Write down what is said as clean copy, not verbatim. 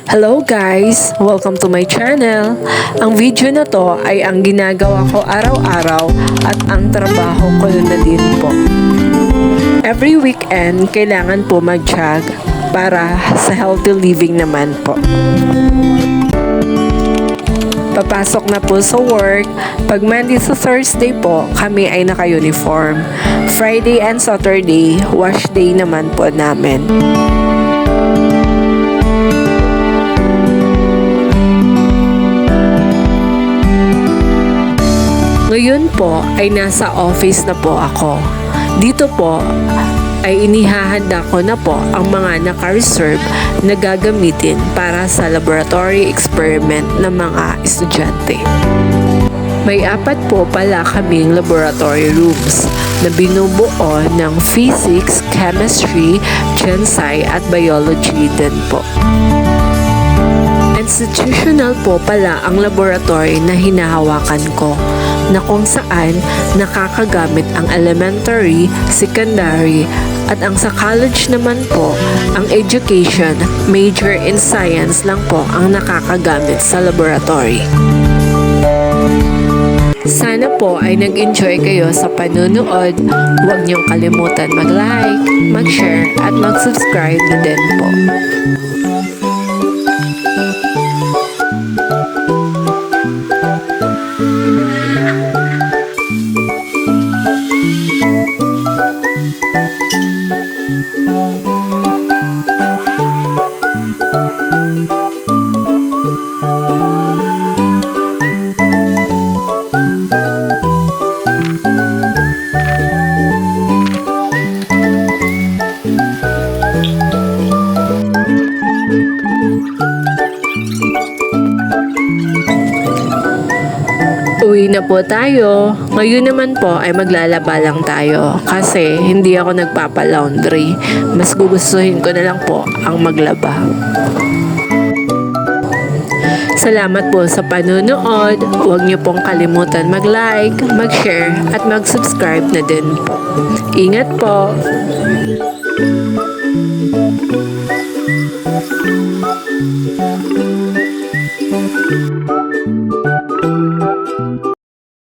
Hello guys! Welcome to my channel. Ang video na to ay ang ginagawa ko araw-araw at ang trabaho ko na din po. Every weekend, kailangan po mag-jog para sa healthy living naman po. Papasok na po sa work. Pag Monday to Thursday po, kami ay naka-uniform. Friday and Saturday, wash day naman po namin. Ngayon po ay nasa office na po ako. Dito po ay inihahanda ko na po ang mga naka-reserve na gagamitin para sa laboratory experiment ng mga estudyante. May 4 po pala kaming laboratory rooms na binubuo ng physics, chemistry, gen sci at biology din po. Institutional po pala ang laboratory na hinahawakan ko, na kung saan nakakagamit ang elementary, secondary, at ang sa college naman po, ang education, major in science lang po ang nakakagamit sa laboratory. Sana po ay nag-enjoy kayo sa panunood. Huwag niyong kalimutan mag-like, mag-share, at mag-subscribe na din po. Uwi na po tayo. Ngayon naman po ay maglalaba lang tayo kasi hindi ako nagpapa-laundry. Mas gugustuhin ko na lang po ang maglaba. Salamat po sa panunood. Huwag niyo pong kalimutan mag-like, mag-share at mag-subscribe na din po. Ingat po!